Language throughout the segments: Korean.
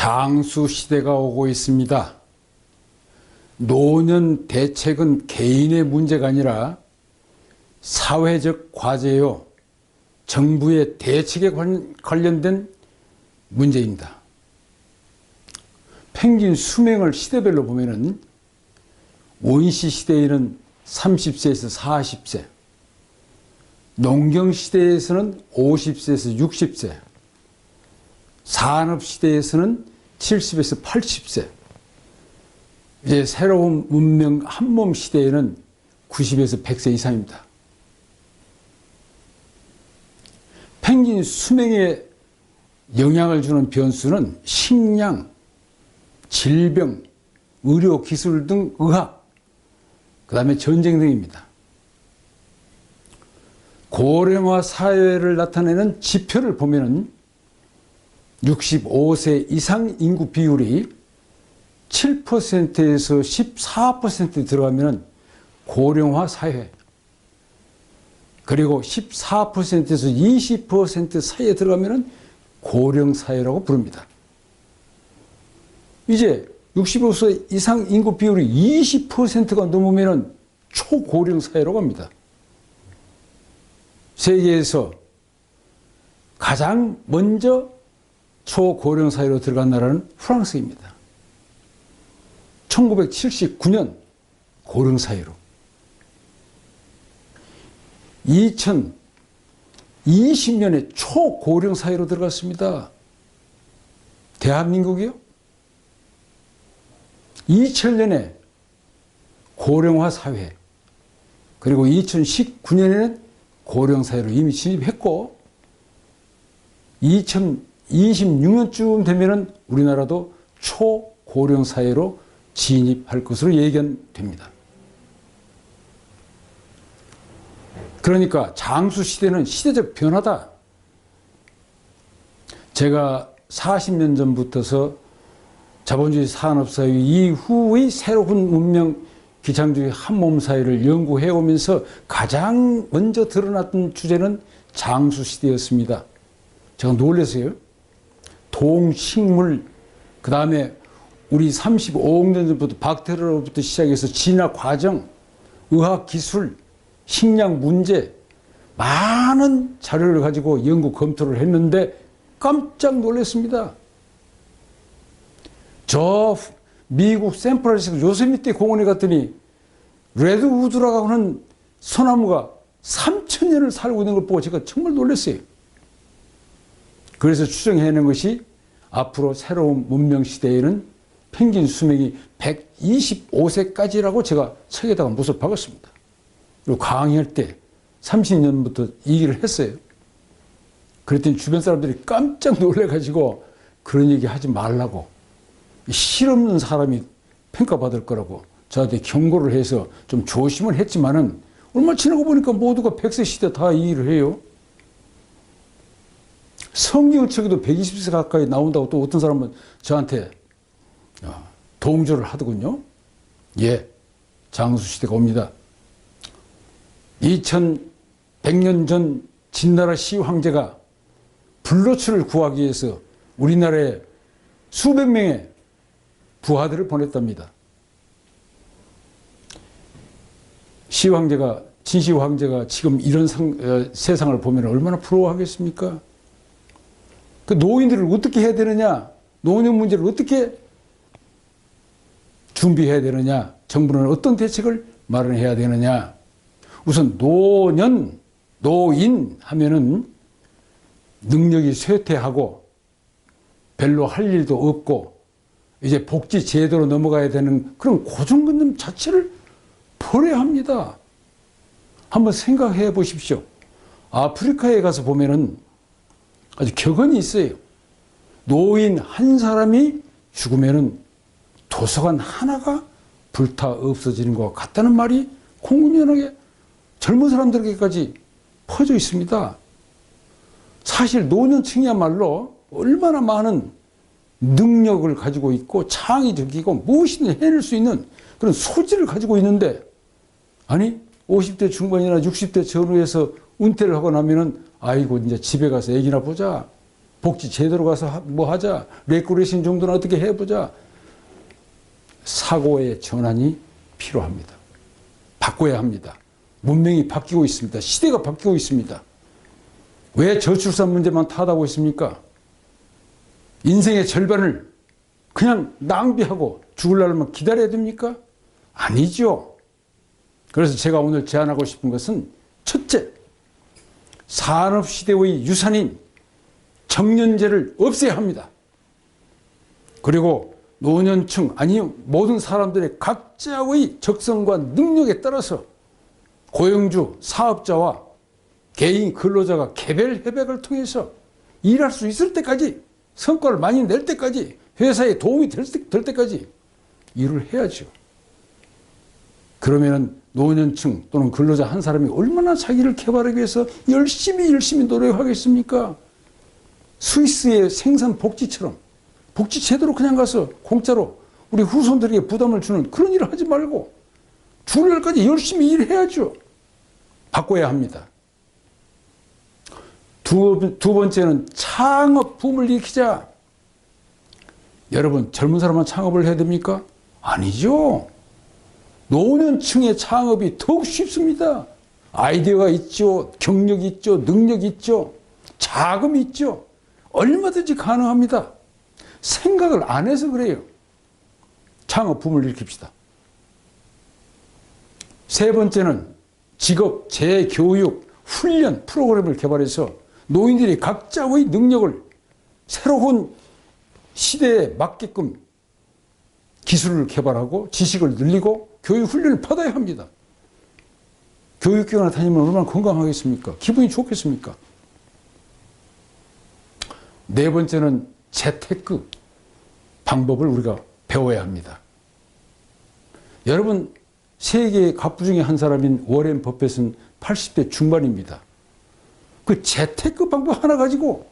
장수 시대가 오고 있습니다. 노년 대책은 개인의 문제가 아니라 사회적 과제요, 정부의 대책에 관련된 문제입니다. 평균 수명을 시대별로 보면은 원시 시대에는 30세에서 40세, 농경 시대에서는 50세에서 60세, 산업 시대에서는 70에서 80세, 이제 새로운 문명 한몸 시대에는 90에서 100세 이상입니다. 평균 수명에 영향을 주는 변수는 식량, 질병, 의료 기술 등 의학, 그 다음에 전쟁 등입니다. 고령화 사회를 나타내는 지표를 보면은 65세 이상 인구 비율이 7%에서 14% 들어가면 고령화 사회, 그리고 14%에서 20% 사이에 들어가면 고령 사회라고 부릅니다. 이제 65세 이상 인구 비율이 20%가 넘으면 초고령 사회라고 합니다. 세계에서 가장 먼저 초고령 사회로 들어간 나라는 프랑스입니다. 1979년 고령 사회로, 2020년에 초고령 사회로 들어갔습니다. 대한민국이요? 2000년에 고령화 사회, 그리고 2019년에는 고령 사회로 이미 진입했고, 2026년쯤 되면은 우리나라도 초고령 사회로 진입할 것으로 예견됩니다. 그러니까 장수 시대는 시대적 변화다. 제가 40년 전부터서 자본주의 산업사회 이후의 새로운 문명 기창주의 한몸 사회를 연구해 오면서 가장 먼저 드러났던 주제는 장수 시대였습니다. 제가 놀랐어요. 동식물, 그 다음에 우리 35억 년 전부터 박테리아로부터 시작해서 진화 과정, 의학 기술, 식량 문제, 많은 자료를 가지고 연구 검토를 했는데 깜짝 놀랐습니다. 저 미국 샌프란시스코 요세미티 공원에 갔더니 레드우드라고 하는 소나무가 3000년을 살고 있는 걸 보고 제가 정말 놀랐어요. 그래서 추정해낸 것이 앞으로 새로운 문명 시대에는 평균 수명이 125세까지라고 제가 책에다가 못을 박았습니다. 그리고 강의할 때 30년부터 얘기를 했어요. 그랬더니 주변 사람들이 깜짝 놀래가지고 그런 얘기 하지 말라고, 실없는 사람이 평가받을 거라고 저한테 경고를 해서 좀 조심을 했지만은 얼마 지나고 보니까 모두가 100세 시대 다 얘기를 해요. 성경 책에도 120세 가까이 나온다고 또 어떤 사람은 저한테 동조를 하더군요. 예, 장수시대가 옵니다. 2100년 전 진나라 시황제가 불로초를 구하기 위해서 우리나라에 수백 명의 부하들을 보냈답니다. 시황제가, 진시황제가 지금 이런 세상을 보면 얼마나 부러워하겠습니까? 그 노인들을 어떻게 해야 되느냐, 노년 문제를 어떻게 준비해야 되느냐, 정부는 어떤 대책을 마련해야 되느냐. 우선 노년, 노인 하면은 능력이 쇠퇴하고 별로 할 일도 없고 이제 복지 제도로 넘어가야 되는 그런 고정관념 자체를 버려야 합니다. 한번 생각해 보십시오. 아프리카에 가서 보면은 아주 격언이 있어요. 노인 한 사람이 죽으면은 도서관 하나가 불타 없어지는 것 같다는 말이 공공연하게 젊은 사람들에게까지 퍼져 있습니다. 사실 노년층이야말로 얼마나 많은 능력을 가지고 있고 창의적이고 무엇이든 해낼 수 있는 그런 소질을 가지고 있는데, 아니 50대 중반이나 60대 전후에서 은퇴를 하고 나면은 아이고 이제 집에 가서 애기나 보자, 복지 제대로 가서 뭐 하자. 레크레이션 정도는 어떻게 해보자. 사고의 전환이 필요합니다. 바꿔야 합니다. 문명이 바뀌고 있습니다. 시대가 바뀌고 있습니다. 왜 저출산 문제만 타다고 있습니까? 인생의 절반을 그냥 낭비하고 죽을 날만 기다려야 됩니까? 아니죠. 그래서 제가 오늘 제안하고 싶은 것은 첫째, 산업시대의 유산인 정년제를 없애야 합니다. 그리고 노년층, 아니 모든 사람들의 각자의 적성과 능력에 따라서 고용주, 사업자와 개인 근로자가 개별 협약을 통해서 일할 수 있을 때까지, 성과를 많이 낼 때까지, 회사에 도움이 될 때까지 일을 해야죠. 그러면 노년층 또는 근로자 한 사람이 얼마나 자기를 개발하기 위해서 열심히 노력하겠습니까? 스위스의 생산 복지처럼 복지 제대로 그냥 가서 공짜로 우리 후손들에게 부담을 주는 그런 일을 하지 말고 죽을 날까지 열심히 일해야죠. 바꿔야 합니다. 두 번째는 창업 붐을 일으키자. 여러분, 젊은 사람만 창업을 해야 됩니까? 아니죠. 노년층의 창업이 더욱 쉽습니다. 아이디어가 있죠. 경력이 있죠. 능력이 있죠. 자금이 있죠. 얼마든지 가능합니다. 생각을 안 해서 그래요. 창업 붐을 일으킵시다. 세 번째는 직업 재교육 훈련 프로그램을 개발해서 노인들이 각자의 능력을 새로운 시대에 맞게끔 기술을 개발하고 지식을 늘리고 교육 훈련을 받아야 합니다. 교육기관에 다니면 얼마나 건강하겠습니까? 기분이 좋겠습니까? 네 번째는 재테크 방법을 우리가 배워야 합니다. 여러분, 세계의 갑부 중에 한 사람인 워렌 버핏은 80대 중반입니다. 그 재테크 방법 하나 가지고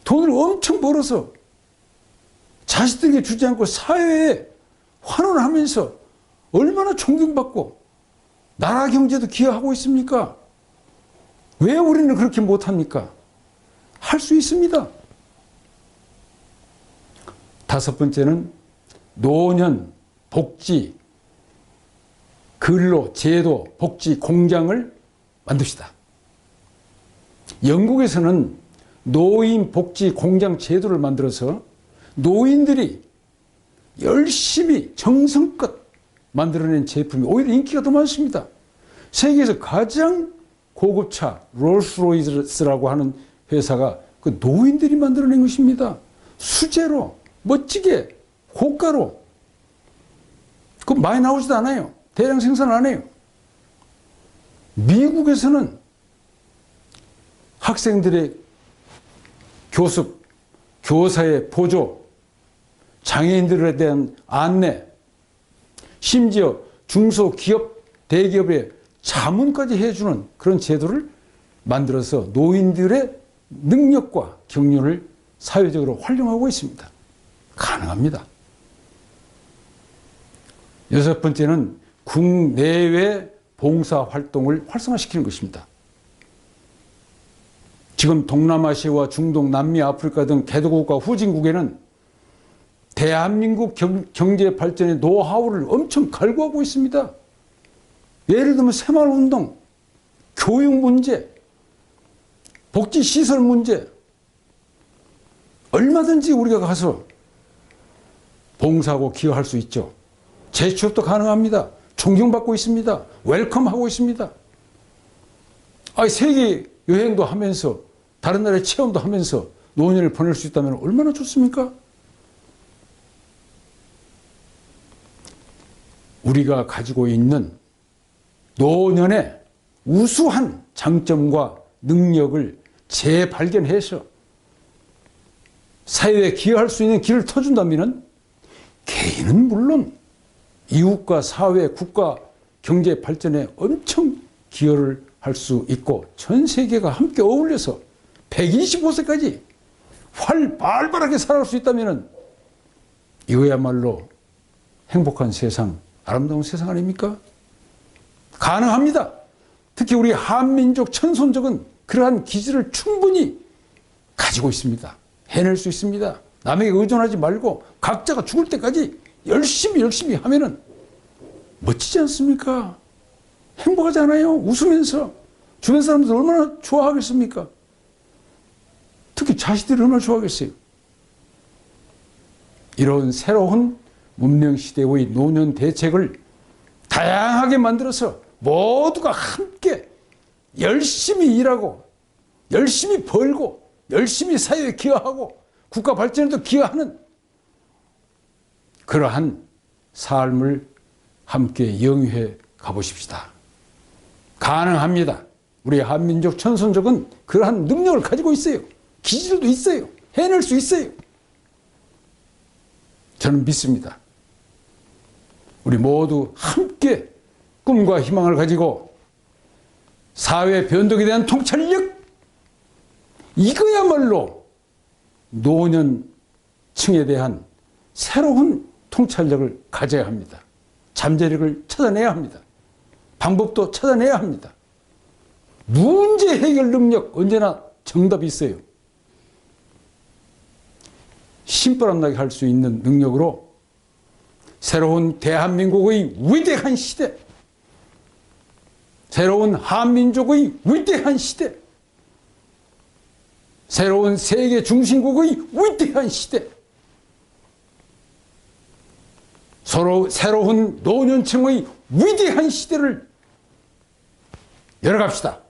돈을 엄청 벌어서 자식들에게 주지 않고 사회에 환원하면서 얼마나 존경받고 나라 경제도 기여하고 있습니까? 왜 우리는 그렇게 못합니까? 할 수 있습니다. 다섯 번째는 노년 복지 근로 제도 복지 공장을 만듭시다. 영국에서는 노인 복지 공장 제도를 만들어서 노인들이 열심히 정성껏 만들어낸 제품이 오히려 인기가 더 많습니다. 세계에서 가장 고급차 롤스로이스라고 하는 회사가 그 노인들이 만들어낸 것입니다. 수제로 멋지게 고가로 그 많이 나오지도 않아요. 대량 생산 안 해요. 미국에서는 학생들의 교습, 교사의 보조, 장애인들에 대한 안내, 심지어 중소기업, 대기업의 자문까지 해주는 그런 제도를 만들어서 노인들의 능력과 경륜을 사회적으로 활용하고 있습니다. 가능합니다. 여섯 번째는 국내외 봉사활동을 활성화시키는 것입니다. 지금 동남아시아와 중동, 남미, 아프리카 등 개도국과 후진국에는 대한민국 경제 발전의 노하우를 엄청 갈구하고 있습니다. 예를 들면 새마을운동, 교육 문제, 복지시설 문제, 얼마든지 우리가 가서 봉사하고 기여할 수 있죠. 재취업도 가능합니다. 존경받고 있습니다. 웰컴하고 있습니다. 세계 여행도 하면서 다른 나라의 체험도 하면서 노년을 보낼 수 있다면 얼마나 좋습니까? 우리가 가지고 있는 노년의 우수한 장점과 능력을 재발견해서 사회에 기여할 수 있는 길을 터준다면 개인은 물론 이웃과 사회, 국가, 경제 발전에 엄청 기여를 할 수 있고 전 세계가 함께 어울려서 125세까지 활발하게 살아갈 수 있다면 이거야말로 행복한 세상, 아름다운 세상 아닙니까? 가능합니다. 특히 우리 한민족 천손족은 그러한 기질을 충분히 가지고 있습니다. 해낼 수 있습니다. 남에게 의존하지 말고 각자가 죽을 때까지 열심히 하면은 멋지지 않습니까? 행복하잖아요. 웃으면서. 주변 사람들 얼마나 좋아하겠습니까? 특히 자식들이 얼마나 좋아하겠어요. 이런 새로운 문명시대의 노년 대책을 다양하게 만들어서 모두가 함께 열심히 일하고 열심히 벌고 열심히 사회에 기여하고 국가 발전에도 기여하는 그러한 삶을 함께 영위해 가보십시다. 가능합니다. 우리 한민족 천손족은 그러한 능력을 가지고 있어요. 기질도 있어요. 해낼 수 있어요. 저는 믿습니다. 우리 모두 함께 꿈과 희망을 가지고 사회 변덕에 대한 통찰력, 이거야말로 노년층에 대한 새로운 통찰력을 가져야 합니다. 잠재력을 찾아내야 합니다. 방법도 찾아내야 합니다. 문제 해결 능력 언제나 정답이 있어요. 신바람나게 할 수 있는 능력으로 새로운 대한민국의 위대한 시대, 새로운 한민족의 위대한 시대, 새로운 세계 중심국의 위대한 시대, 서로 새로운 노년층의 위대한 시대를 열어갑시다.